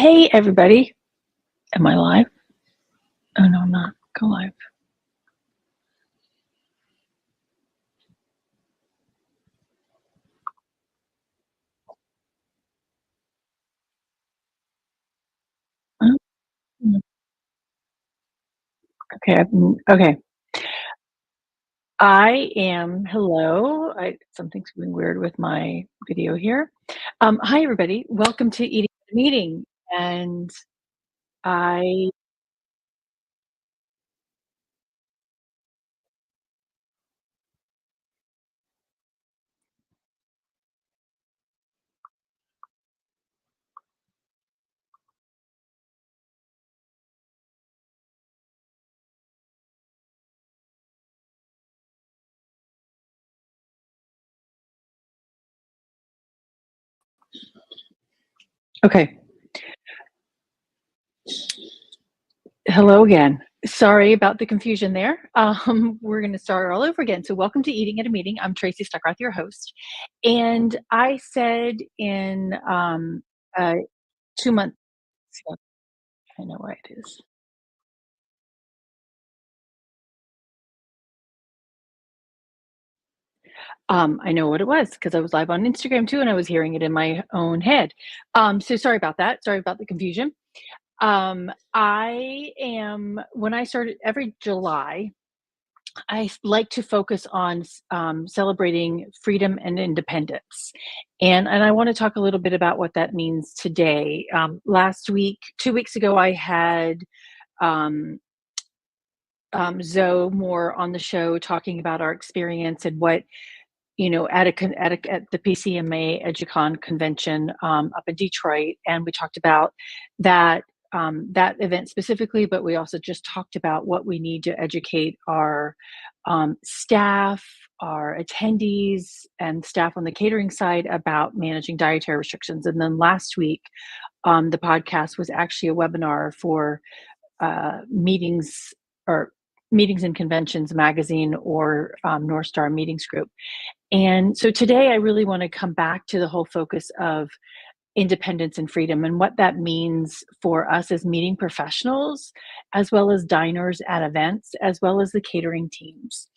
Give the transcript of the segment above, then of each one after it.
Hey, everybody. Am I live? Oh, no, I'm not. Go live. Oh, mm, okay. Okay. I am. Hello. Something's going weird with my video here. Hi, everybody. Welcome to Eating at a Meeting. And I, okay. Hello again. Sorry about the confusion there. We're going to start all over again. So, welcome to Eating at a Meeting. I'm Tracy Stuckroth, your host. And I said in 2 months ago, I know why it is. I know what it was because I was live on Instagram too, and I was hearing it in my own head. So sorry about that. Sorry about the confusion. I am when I started every July, like to focus on celebrating freedom and independence, and I want to talk a little bit about what that means today. Last week, 2 weeks ago, I had um, Zoe Moore on the show talking about our experience and what at the PCMA EduCon convention up in Detroit, and we talked about that that event specifically, but we also just talked about what we need to educate our staff, our attendees, and staff on the catering side about managing dietary restrictions. And then last week, the podcast was actually a webinar for meetings or Meetings and Conventions magazine or North Star Meetings Group. And so today I really want to come back to the whole focus of independence and freedom and what that means for us as meeting professionals, as well as diners at events, as well as the catering teams.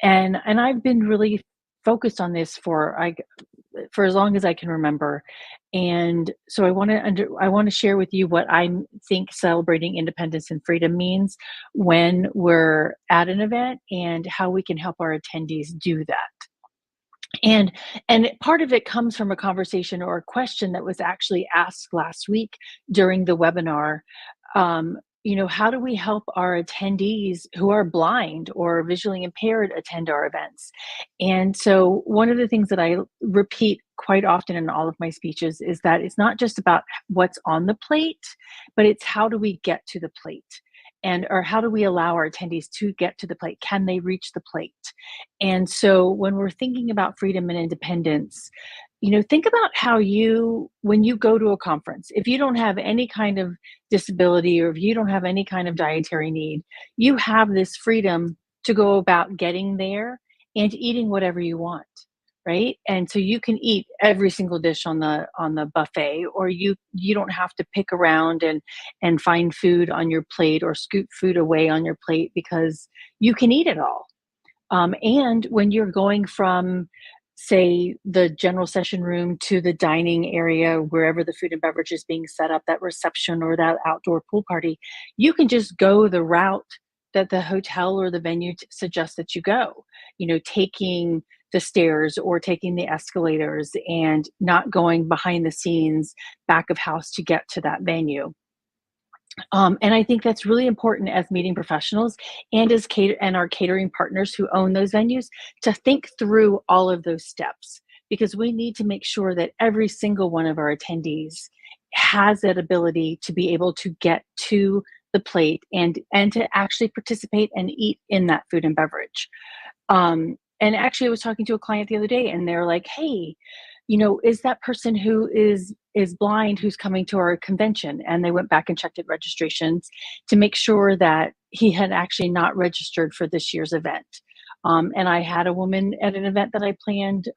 And I've been really focused on this for as long as I can remember. And so I want to share with you what I think celebrating independence and freedom means when we're at an event and how we can help our attendees do that. And part of it comes from a conversation or a question that was actually asked last week during the webinar. How do we help our attendees who are blind or visually impaired attend our events? And so one of the things that I repeat quite often in all of my speeches is that it's not just about what's on the plate, but it's how do we get to the plate? And or how do we allow our attendees to get to the plate? Can they reach the plate? And so when we're thinking about freedom and independence, think about how when you go to a conference, if you don't have any kind of disability or if you don't have any kind of dietary need, you have this freedom to go about getting there and eating whatever you want, right? And so you can eat every single dish on the buffet, or you don't have to pick around and find food on your plate or scoot food away on your plate because you can eat it all. And when you're going from, say, the general session room to the dining area, wherever the food and beverage is being set up, that reception or that outdoor pool party, you can just go the route that the hotel or the venue suggests that you go, taking the stairs or taking the escalators and not going behind the scenes back of house to get to that venue. And I think that's really important as meeting professionals and and our catering partners who own those venues to think through all of those steps, because we need to make sure that every single one of our attendees has that ability to be able to get to the plate and to actually participate and eat in that food and beverage. And actually, I was talking to a client the other day, and they're like, "Hey, is that person who is blind who's coming to our convention?" And they went back and checked at registrations to make sure that he had actually not registered for this year's event. And I had a woman at an event that I planned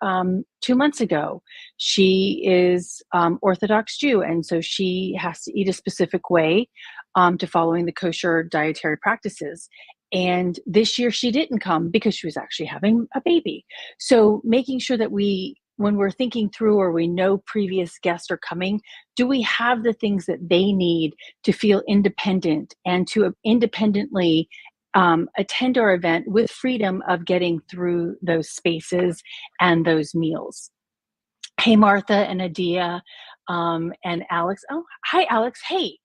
2 months ago. She is Orthodox Jew, and so she has to eat a specific way to following the kosher dietary practices. And this year she didn't come because she was actually having a baby. So making sure that when we're thinking through or we know previous guests are coming, do we have the things that they need to feel independent and to independently attend our event with freedom of getting through those spaces and those meals? Hey, Martha and Adia, and Alex. Oh, hi, Alex. Hey,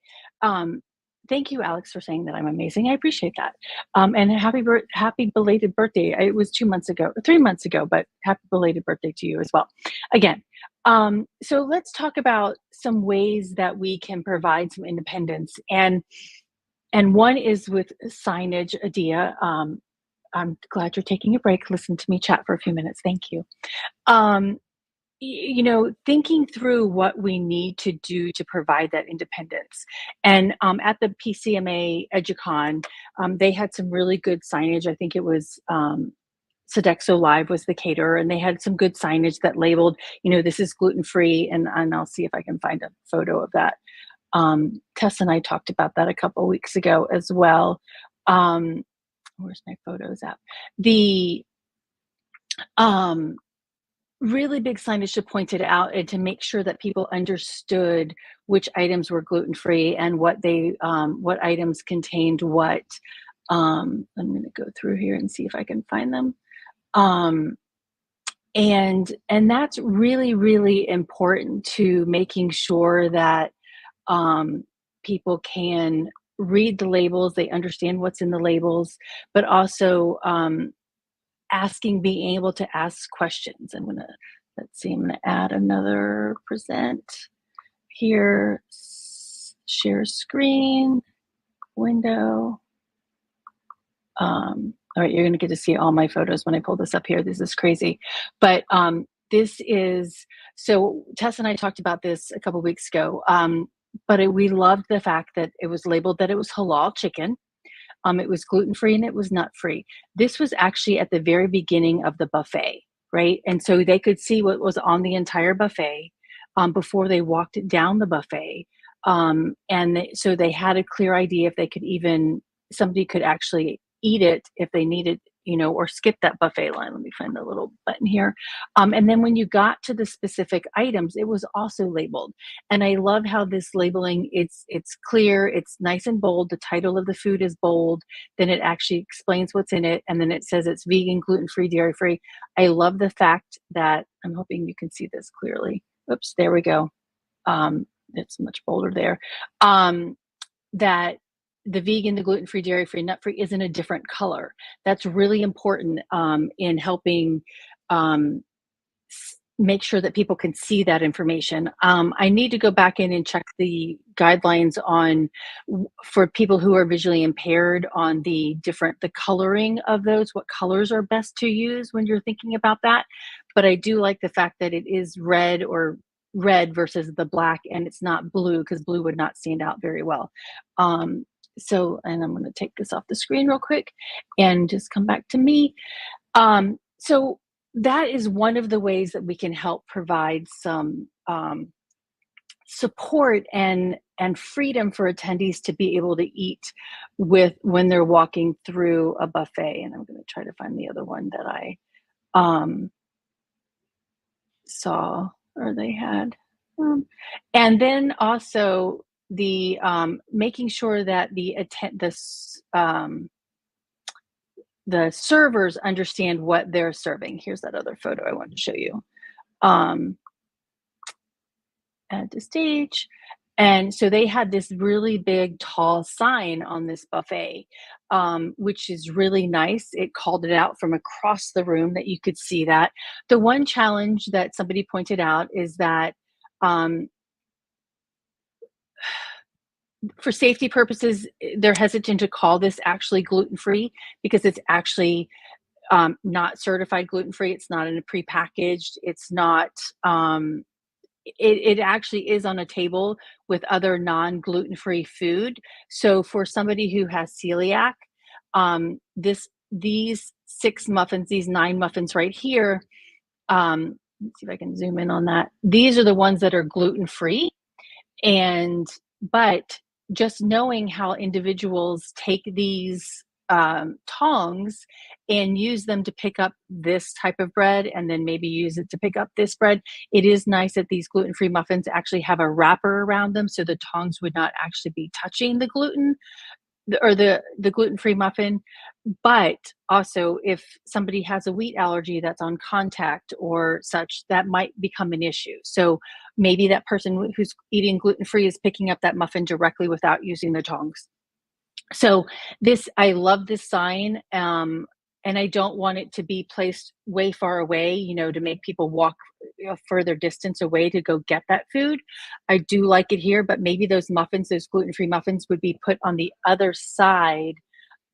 um, thank you, Alex, for saying that I'm amazing. I appreciate that. And happy belated birthday. It was 2 months ago, 3 months ago, but happy belated birthday to you as well. Again, so let's talk about some ways that we can provide some independence, and one is with signage. Adia, I'm glad you're taking a break. Listen to me chat for a few minutes. Thank you. Um, thinking through what we need to do to provide that independence. And at the PCMA EduCon, they had some really good signage. I think it was Sodexo Live was the caterer, and they had some good signage that labeled, this is gluten free. And I'll see if I can find a photo of that. Tess and I talked about that a couple of weeks ago as well. Where's my photos app? The um, really big signage to point it out and to make sure that people understood which items were gluten free and what items contained what. I'm going to go through here and see if I can find them. And that's really, really important to making sure that people can read the labels, they understand what's in the labels, but also being able to ask questions. Let's see, I'm gonna add another present here, share screen, window. All right, you're gonna get to see all my photos when I pull this up here. This is crazy. But this is, so Tess and I talked about this a couple weeks ago, but we loved the fact that it was labeled that it was halal chicken. It was gluten-free and it was nut-free. This was actually at the very beginning of the buffet, right? And so they could see what was on the entire buffet before they walked down the buffet. So they had a clear idea if somebody could actually eat it if they needed, or skip that buffet line. Let me find the little button here. And then when you got to the specific items, it was also labeled. And I love how this labeling, it's clear, it's nice and bold. The title of the food is bold. Then it actually explains what's in it. And then it says it's vegan, gluten-free, dairy-free. I love the fact that, I'm hoping you can see this clearly. Oops, there we go. It's much bolder there. That the vegan, the gluten-free, dairy-free, nut-free is in a different color. That's really important in helping make sure that people can see that information. I need to go back in and check the guidelines for people who are visually impaired on the coloring of those, what colors are best to use when you're thinking about that. But I do like the fact that it is red versus the black, and it's not blue, because blue would not stand out very well. And I'm going to take this off the screen real quick and just come back to me. So that is one of the ways that we can help provide some support and freedom for attendees to be able to eat when they're walking through a buffet. And I'm going to try to find the other one that I saw or they had. And then also the making sure that the servers understand what they're serving. Here's that other photo I wanted to show you. Add to stage. And so they had this really big, tall sign on this buffet, which is really nice. It called it out from across the room that you could see that. The one challenge that somebody pointed out is that for safety purposes, they're hesitant to call this actually gluten-free because it's actually not certified gluten-free. It's not in a prepackaged. It's not. It actually is on a table with other non-gluten-free food. So for somebody who has celiac, this these 6 muffins, these 9 muffins right here, let's see if I can zoom in on that. These are the ones that are gluten-free. And but just knowing how individuals take these tongs and use them to pick up this type of bread and then maybe use it to pick up this bread. It is nice that these gluten-free muffins actually have a wrapper around them so the tongs would not actually be touching the gluten or the gluten-free muffin. But also, if somebody has a wheat allergy that's on contact or such, that might become an issue. So maybe that person who's eating gluten-free is picking up that muffin directly without using the tongs. So this, I love this sign, and I don't want it to be placed way far away, to make people walk a further distance away to go get that food. I do like it here, but maybe those muffins, those gluten-free muffins, would be put on the other side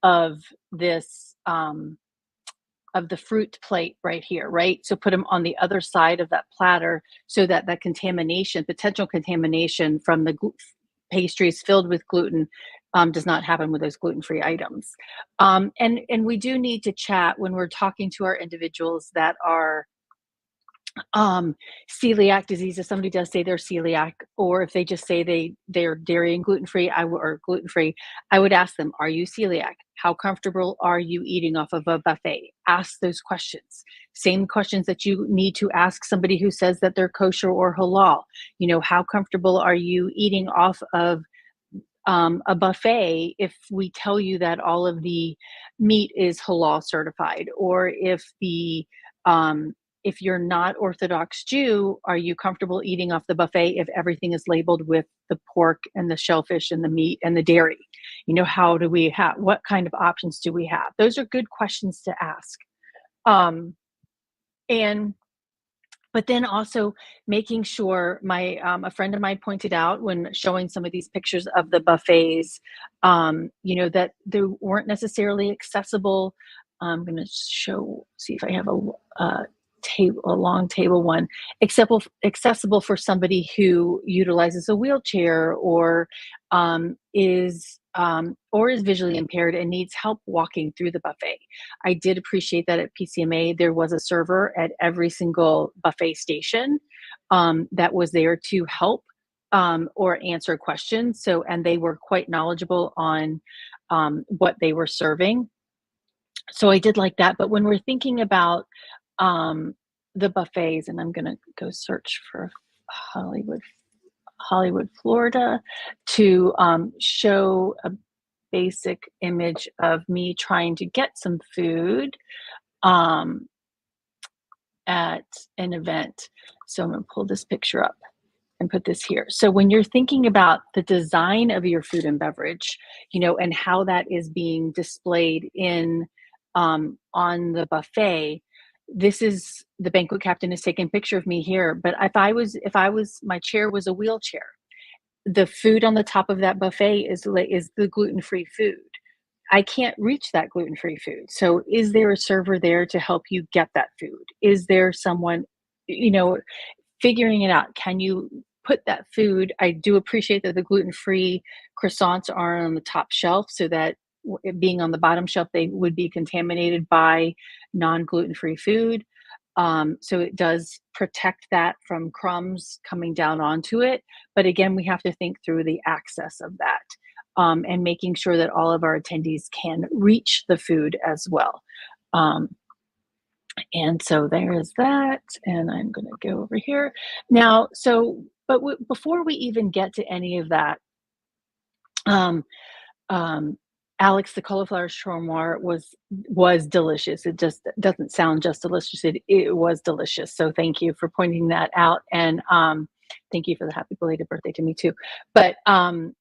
of this of the fruit plate right here, right? So put them on the other side of that platter so that that contamination, potential contamination from the pastries filled with gluten does not happen with those gluten-free items. And we do need to chat when we're talking to our individuals that are celiac disease. If somebody does say they're celiac, or if they just say they're dairy and gluten free, or gluten free, I would ask them, "Are you celiac? How comfortable are you eating off of a buffet?" Ask those questions. Same questions that you need to ask somebody who says that they're kosher or halal. How comfortable are you eating off of a buffet if we tell you that all of the meat is halal certified, or if you're not Orthodox Jew, are you comfortable eating off the buffet if everything is labeled with the pork and the shellfish and the meat and the dairy? How do we have, what kind of options do we have? Those are good questions to ask. And but then also making sure, a friend of mine pointed out when showing some of these pictures of the buffets, that they weren't necessarily accessible. I'm going to see if I have a long table one, accessible for somebody who utilizes a wheelchair or is visually impaired and needs help walking through the buffet. I did appreciate that at PCMA there was a server at every single buffet station that was there to help or answer questions. And they were quite knowledgeable on what they were serving. So I did like that. But when we're thinking about the buffets, and I'm going to go search for Hollywood, Florida, to show a basic image of me trying to get some food um, at an event. So I'm going to pull this picture up and put this here. So when you're thinking about the design of your food and beverage, and how that is being displayed on the buffet, this is the banquet captain is taking a picture of me here. But my chair was a wheelchair. The food on the top of that buffet is the gluten-free food. I can't reach that gluten-free food. So is there a server there to help you get that food? Is there someone, figuring it out? Can you put that food? I do appreciate that the gluten-free croissants are on the top shelf so that being on the bottom shelf, they would be contaminated by non-gluten-free food. So it does protect that from crumbs coming down onto it. But again, we have to think through the access of that and making sure that all of our attendees can reach the food as well. And so there is that. And I'm going to go over here now. Before we even get to any of that, um, Alex, the cauliflower shawarma was delicious. It just doesn't sound just delicious. It was delicious. So thank you for pointing that out, and thank you for the happy belated birthday to me too. But when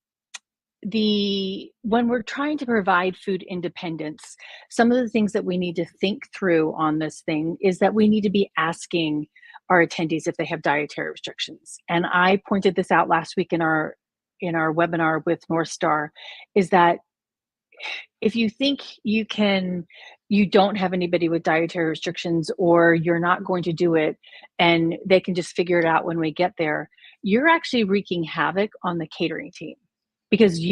we're trying to provide food independence, some of the things that we need to think through on this thing is that we need to be asking our attendees if they have dietary restrictions. And I pointed this out last week in our webinar with North Star, is that if you think you don't have anybody with dietary restrictions, or you're not going to do it and they can just figure it out when we get there, you're actually wreaking havoc on the catering team, because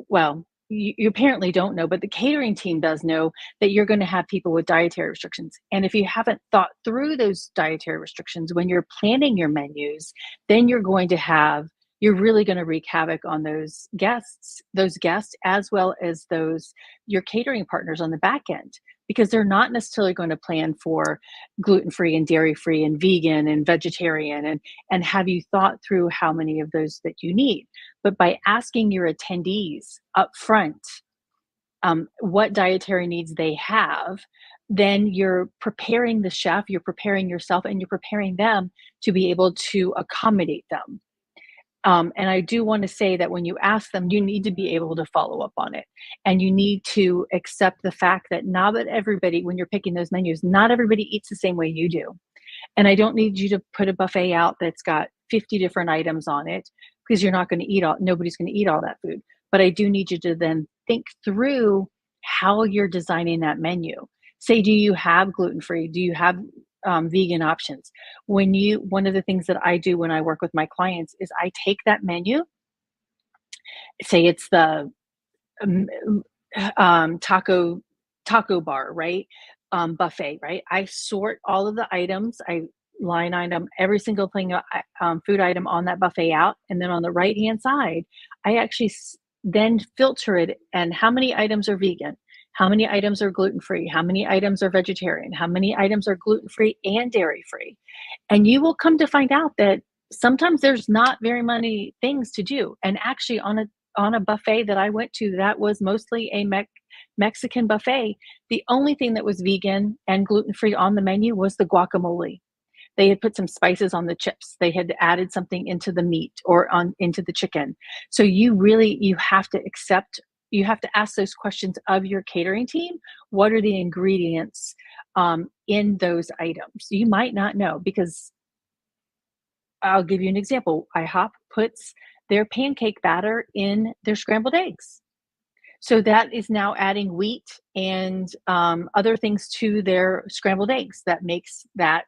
well, you apparently don't know, but the catering team does know that you're going to have people with dietary restrictions. And if you haven't thought through those dietary restrictions when you're planning your menus, then you're really going to wreak havoc on those guests, as well as those your catering partners on the back end, because they're not necessarily going to plan for gluten-free and dairy-free and vegan and vegetarian, and have you thought through how many of those that you need. But by asking your attendees up front what dietary needs they have, then you're preparing the chef, you're preparing yourself, and you're preparing them to be able to accommodate them. And I do want to say that when you ask them, you need to be able to follow up on it. And you need to accept the fact that not that everybody, when you're picking those menus, not everybody eats the same way you do. And I don't need you to put a buffet out that's got 50 different items on it, because you're not going to nobody's going to eat all that food. But I do need you to then think through how you're designing that menu. Say, do you have gluten free? Do you have vegan options? One of the things that I do when I work with my clients is I take that menu, say it's the um, taco bar, right? Buffet, right? I sort all of the items. I line item every single thing, food item on that buffet out, and then on the right hand side, I actually then filter it. And how many items are vegan? How many items are gluten free? How many items are vegetarian? How many items are gluten free and dairy free? And you will come to find out that sometimes there's not very many things to do. And actually, on a buffet that I went to, that was mostly a Mexican buffet. The only thing that was vegan and gluten free on the menu was the guacamole. They had put some spices on the chips. They had added something into the meat or into the chicken. So you have to ask those questions of your catering team. What are the ingredients in those items? You might not know, because I'll give you an example. IHOP puts their pancake batter in their scrambled eggs. So that is now adding wheat and other things to their scrambled eggs. That makes that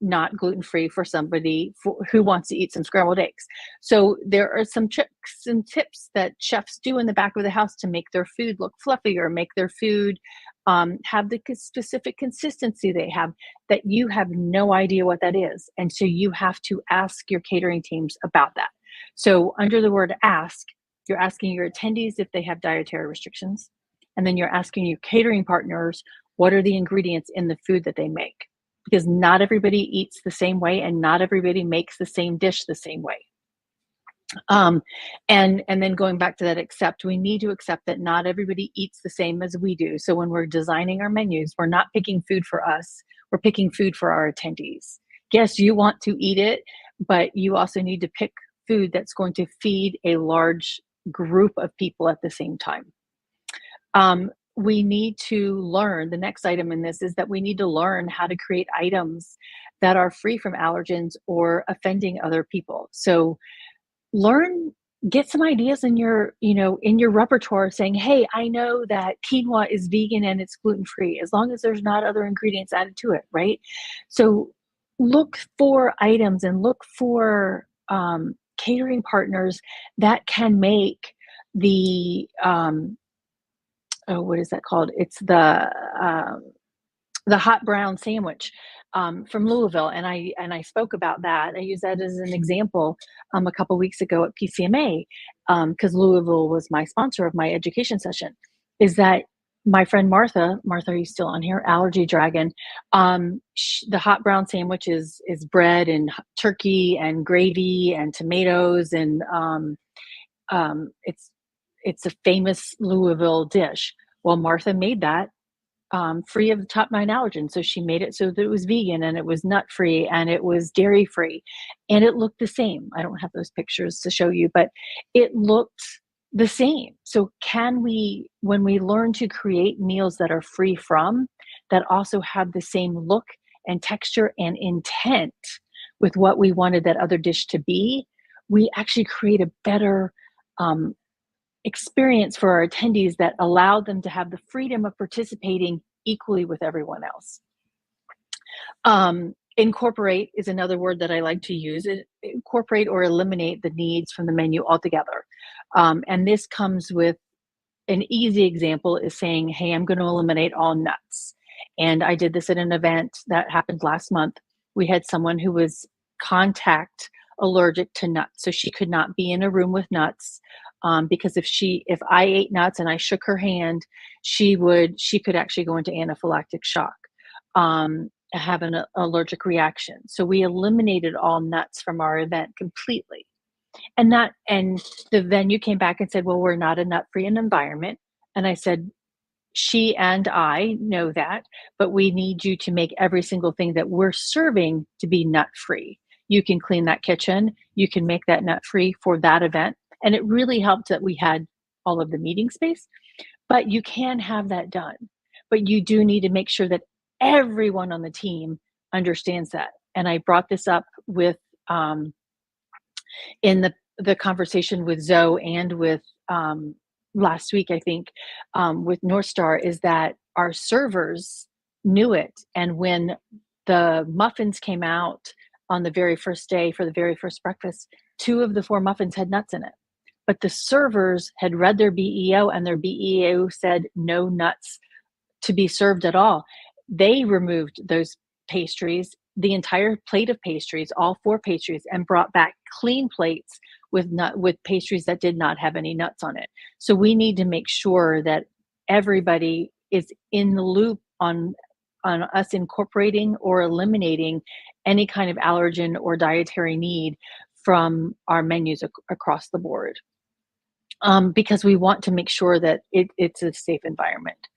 not gluten-free for somebody who wants to eat some scrambled eggs. So there are some tricks and tips that chefs do in the back of the house to make their food look fluffier, make their food have the specific consistency they have, that you have no idea what that is. And so you have to ask your catering teams about that. So under the word ask, you're asking your attendees if they have dietary restrictions, and then you're asking your catering partners what are the ingredients in the food that they make, because not everybody eats the same way and not everybody makes the same dish the same way. And then going back to that, we need to accept that not everybody eats the same as we do. So when we're designing our menus, we're not picking food for us, we're picking food for our attendees. Yes, you want to eat it, but you also need to pick food that's going to feed a large group of people at the same time. We need to learn, the next item in this is that we need to learn how to create items that are free from allergens or offending other people. So get some ideas in your repertoire, saying, hey, I know that quinoa is vegan and it's gluten free, as long as there's not other ingredients added to it, right? So look for items and look for catering partners that can make what is that called? It's the hot brown sandwich from Louisville, and I spoke about that. I used that as an example a couple weeks ago at PCMA, because Louisville was my sponsor of my education session. Is that my friend Martha? Martha, are you still on here? Allergy Dragon. The hot brown sandwich is bread and turkey and gravy and tomatoes, and it's a famous Louisville dish. Well, Martha made that free of the top 9 allergens. So she made it so that it was vegan and it was nut free and it was dairy free, and it looked the same. I don't have those pictures to show you, but it looked the same. So when we learn to create meals that are free from, that also have the same look and texture and intent with what we wanted that other dish to be, we actually create a better experience for our attendees that allowed them to have the freedom of participating equally with everyone else. Incorporate is another word that I like to use. Incorporate or eliminate the needs from the menu altogether. And this comes with an easy example is saying, hey, I'm going to eliminate all nuts. And I did this at an event that happened last month. We had someone who was contact allergic to nuts. So she could not be in a room with nuts, because if I ate nuts and I shook her hand, she could actually go into anaphylactic shock, have an allergic reaction. So we eliminated all nuts from our event completely. And the venue came back and said, well, we're not a nut-free environment. And I said, she and I know that, but we need you to make every single thing that we're serving to be nut-free. You can clean that kitchen, you can make that nut-free for that event. And it really helped that we had all of the meeting space, but you can have that done. But you do need to make sure that everyone on the team understands that. And I brought this up with in the conversation with Zoe and with last week, I think, with North Star, is that our servers knew it. And when the muffins came out on the very first day for the very first breakfast, 2 of the 4 muffins had nuts in it. But the servers had read their BEO, and their BEO said no nuts to be served at all. They removed those pastries, the entire plate of pastries, all 4 pastries, and brought back clean plates with pastries that did not have any nuts on it. So we need to make sure that everybody is in the loop on us incorporating or eliminating any kind of allergen or dietary need from our menus across the board, because we want to make sure that it's a safe environment.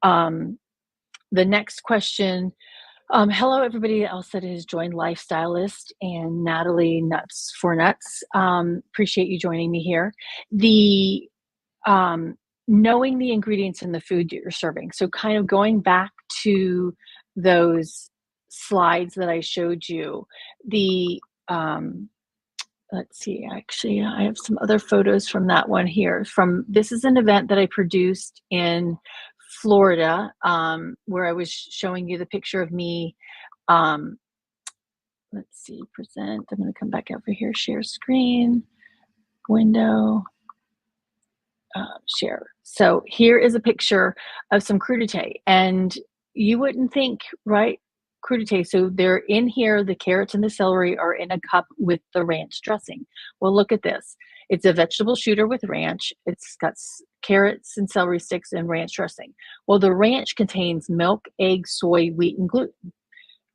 The next question, hello everybody else that has joined Lifestylist and Natalie Nuts for Nuts. Appreciate you joining me here. The knowing the ingredients in the food that you're serving. So kind of going back to those slides that I showed you, let's see, actually, I have some other photos from that one here. This is an event that I produced in Florida, where I was showing you the picture of me. Let's see, present. I'm going to come back over here, share screen, window, share. So here is a picture of some crudité, and you wouldn't think, right? Crudité. So they're in here, the carrots and the celery are in a cup with the ranch dressing. Well, look at this. It's a vegetable shooter with ranch. It's got carrots and celery sticks and ranch dressing. Well, the ranch contains milk, eggs, soy, wheat, and gluten.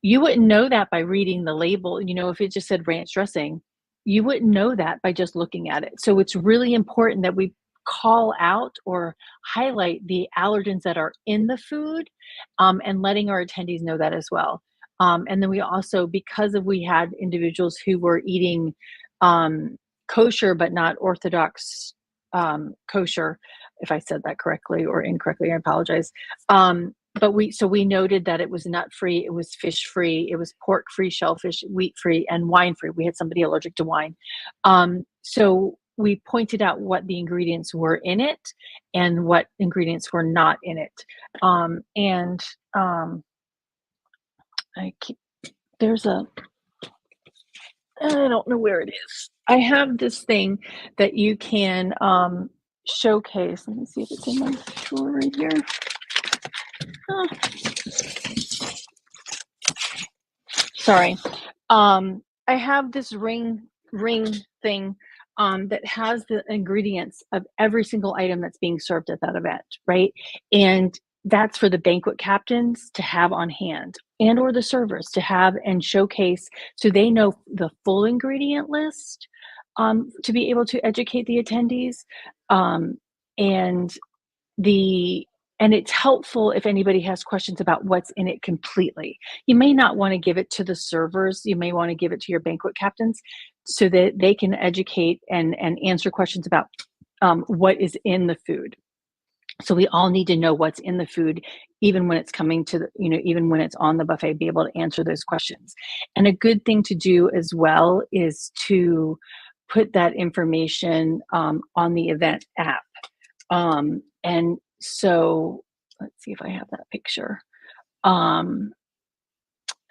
You wouldn't know that by reading the label. If it just said ranch dressing, you wouldn't know that by just looking at it. So it's really important that we call out or highlight the allergens that are in the food, and letting our attendees know that as well. And then we also, because we had individuals who were eating kosher but not Orthodox kosher, if I said that correctly or incorrectly, I apologize. But we noted that it was nut-free, it was fish-free, it was pork-free, shellfish, wheat-free, and wine-free. We had somebody allergic to wine. So we pointed out what the ingredients were in it and what ingredients were not in it. I don't know where it is. I have this thing that you can showcase. Let me see if it's in my drawer right here. Sorry. I have this ring thing that has the ingredients of every single item that's being served at that event, right? And that's for the banquet captains to have on hand, and or the servers to have and showcase, so they know the full ingredient list, to be able to educate the attendees. And it's helpful if anybody has questions about what's in it completely. You may not want to give it to the servers. You may want to give it to your banquet captains so that they can educate and answer questions about what is in the food. So we all need to know what's in the food, even when it's coming to even when it's on the buffet, be able to answer those questions. And a good thing to do as well is to put that information on the event app. And so let's see if I have that picture. I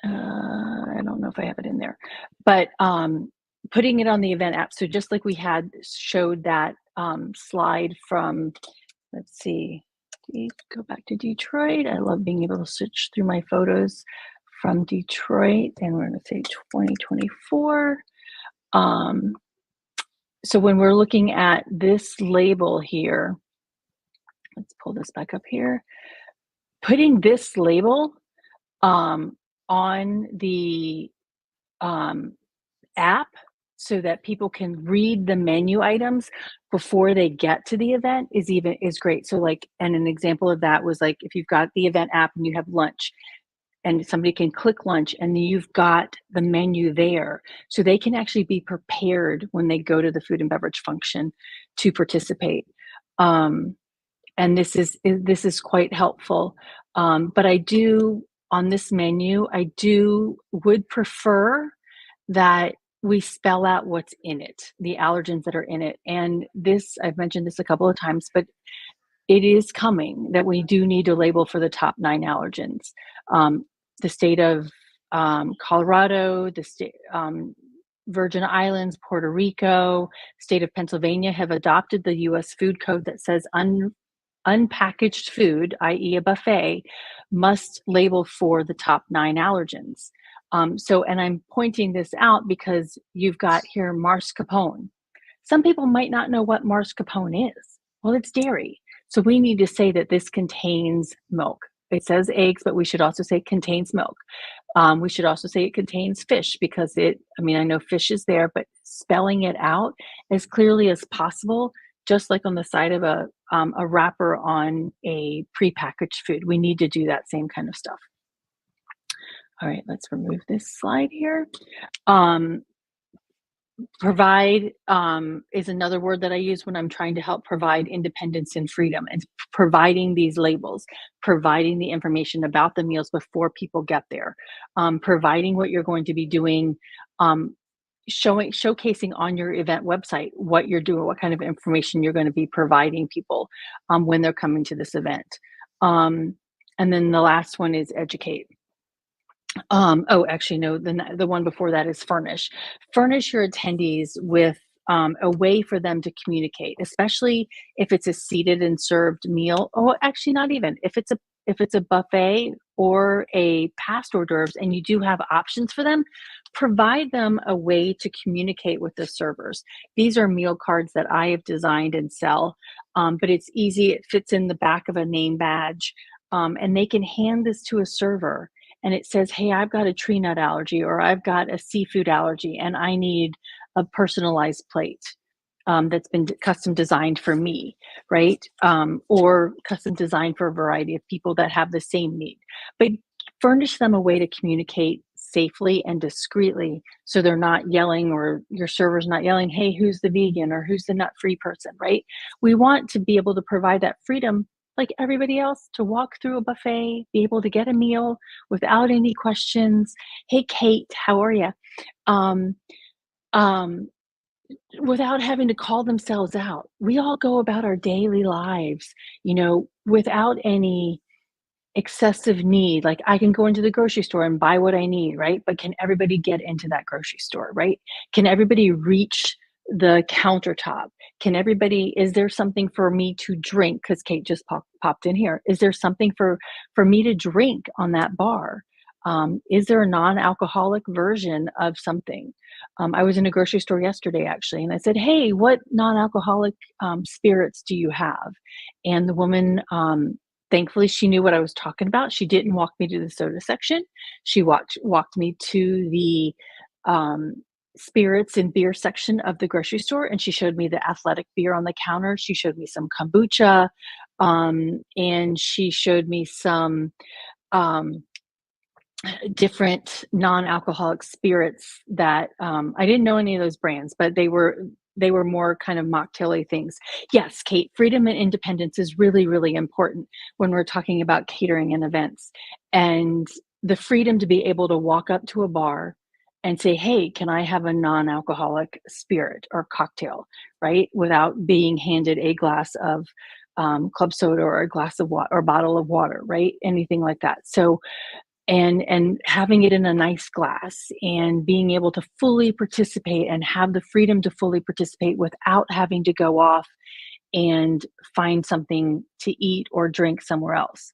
don't know if I have it in there, but putting it on the event app. So just like we had showed that slide from let's see, go back to Detroit. I love being able to switch through my photos from Detroit, and we're going to say 2024. So when we're looking at this label here, let's pull this back up here. Putting this label on the app so that people can read the menu items before they get to the event is great. So like, and an example of that was like if you've got the event app and you have lunch and somebody can click lunch and you've got the menu there, so they can actually be prepared when they go to the food and beverage function to participate. And this is quite helpful. But I do, on this menu, would prefer that we spell out what's in it, the allergens that are in it. And this, I've mentioned this a couple of times, but it is coming that we do need to label for the top 9 allergens. The state of Colorado, the state, Virgin Islands, Puerto Rico, state of Pennsylvania have adopted the U.S. food code that says unpackaged food, i.e. a buffet, must label for the top 9 allergens. And I'm pointing this out because you've got here mascarpone. Some people might not know what mascarpone is. Well, it's dairy. So we need to say that this contains milk. It says eggs, but we should also say it contains milk. We should also say it contains fish because I know fish is there, but spelling it out as clearly as possible, just like on the side of a wrapper on a prepackaged food. We need to do that same kind of stuff. All right, let's remove this slide here. Provide is another word that I use when I'm trying to help provide independence and freedom, and providing these labels, providing the information about the meals before people get there, providing what you're going to be doing, showcasing on your event website what you're doing, what kind of information you're going to be providing people when they're coming to this event. And then the last one is educate. The one before that is furnish. Furnish your attendees with a way for them to communicate, especially if it's a seated and served meal. Oh, actually, not even if it's a buffet or a past hors d'oeuvres, and you do have options for them. Provide them a way to communicate with the servers. These are meal cards that I have designed and sell, but it's easy. It fits in the back of a name badge, and they can hand this to a server. And it says, hey, I've got a tree nut allergy, or I've got a seafood allergy, and I need a personalized plate that's been custom designed for me, right? Or custom designed for a variety of people that have the same need. But furnish them a way to communicate safely and discreetly so they're not yelling, or your server's not yelling, hey, who's the vegan or who's the nut-free person, right? We want to be able to provide that freedom like everybody else, to walk through a buffet, be able to get a meal without any questions. Hey, Kate, how are you? Without having to call themselves out. We all go about our daily lives, without any excessive need. Like I can go into the grocery store and buy what I need, right? But can everybody get into that grocery store, right? Can everybody reach the countertop? Is there something for me to drink? Because Kate just popped in here. Is there something for me to drink on that bar? Is there a non-alcoholic version of something? I was in a grocery store yesterday, actually, and I said, hey, what non-alcoholic spirits do you have? And the woman, thankfully, she knew what I was talking about. She didn't walk me to the soda section. She walked me to the spirits and beer section of the grocery store, and she showed me the Athletic beer on the counter. She showed me some kombucha, and she showed me some different non-alcoholic spirits that I didn't know any of those brands, but they were more kind of mocktail-y things. Yes, Kate, freedom and independence is really, really important when we're talking about catering and events, and the freedom to be able to walk up to a bar and say, hey, can I have a non-alcoholic spirit or cocktail, right? Without being handed a glass of club soda or a glass of water or bottle of water, right? Anything like that. So, and having it in a nice glass and being able to fully participate and have the freedom to fully participate without having to go off and find something to eat or drink somewhere else.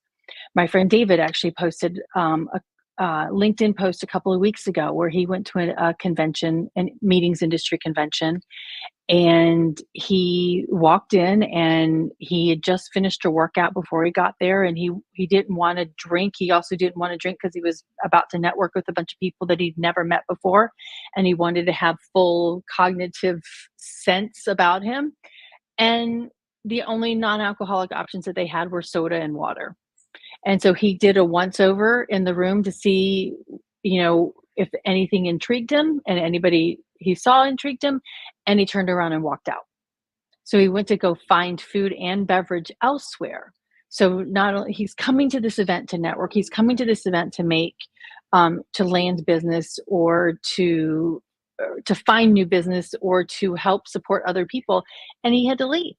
My friend David actually posted a LinkedIn post a couple of weeks ago where he went to a convention and meetings industry convention, and he walked in and he had just finished a workout before he got there, and he didn't want to drink. He also didn't want to drink because he was about to network with a bunch of people that he'd never met before, and he wanted to have full cognitive sense about him. And the only non-alcoholic options that they had were soda and water. And so he did a once over in the room to see, if anything intrigued him and anybody he saw intrigued him, and he turned around and walked out. So he went to go find food and beverage elsewhere. So not only he's coming to this event to network, he's coming to this event to make to land business or to find new business or to help support other people, and he had to leave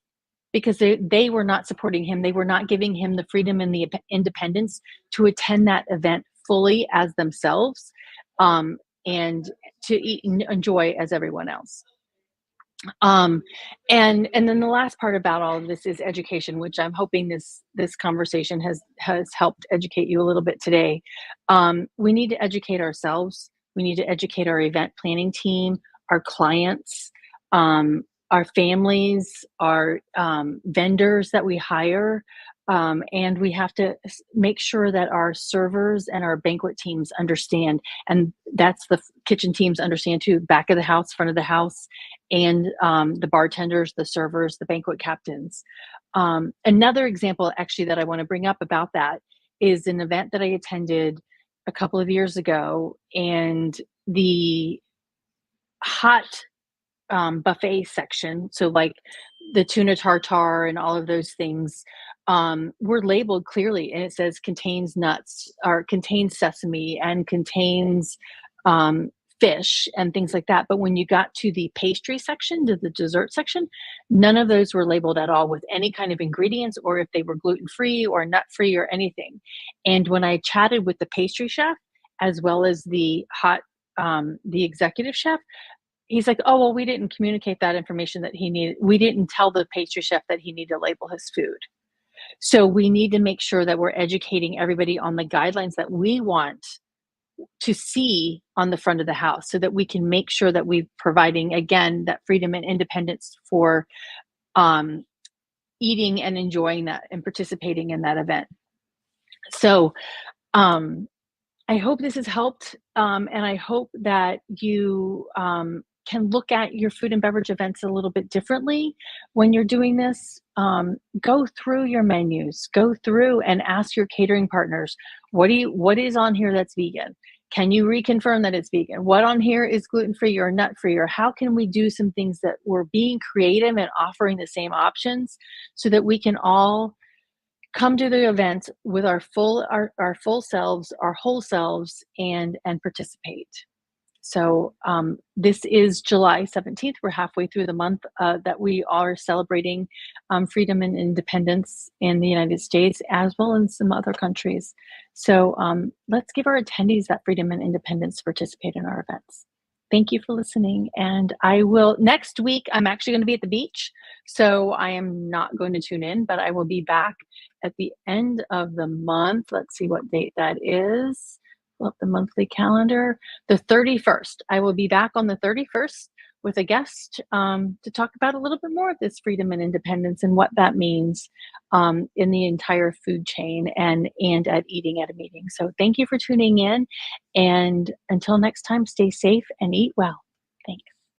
because they were not supporting him. They were not giving him the freedom and the independence to attend that event fully as themselves, and to eat and enjoy as everyone else. And then the last part about all of this is education, which I'm hoping this conversation has helped educate you a little bit today. We need to educate ourselves. We need to educate our event planning team, our clients, our families, our vendors that we hire. And we have to make sure that our servers and our banquet teams understand, and that's the kitchen teams understand too, back of the house, front of the house, and the bartenders, the servers, the banquet captains. Another example actually that I want to bring up about that is an event that I attended a couple of years ago, and the hot buffet section, so like the tuna tartare and all of those things, were labeled clearly, and it says contains nuts or contains sesame and contains fish and things like that. But when you got to the pastry section, to the dessert section, none of those were labeled at all with any kind of ingredients or if they were gluten free or nut free or anything. And when I chatted with the pastry chef as well as the executive chef, he's like, "Oh, well, we didn't communicate that information that he needed. We didn't tell the pastry chef that he needed to label his food." So we need to make sure that we're educating everybody on the guidelines that we want to see on the front of the house so that we can make sure that we're providing, again, that freedom and independence for um, eating and enjoying that and participating in that event. So um, I hope this has helped, and I hope that you can look at your food and beverage events a little bit differently when you're doing this. Go through your menus, go through and ask your catering partners, what is on here that's vegan? Can you reconfirm that it's vegan? What on here is gluten free or nut free? Or how can we do some things that we're being creative and offering the same options so that we can all come to the event with our full selves, our whole selves, and participate. So this is July 17th. We're halfway through the month that we are celebrating freedom and independence in the United States as well as some other countries. So let's give our attendees that freedom and independence to participate in our events. Thank you for listening. And next week, I'm actually going to be at the beach. So I am not going to tune in, but I will be back at the end of the month. Let's see what date that is. Pull up the monthly calendar. The 31st. I will be back on the 31st with a guest to talk about a little bit more of this freedom and independence and what that means in the entire food chain and at eating at a meeting. So thank you for tuning in. And until next time, stay safe and eat well. Thanks.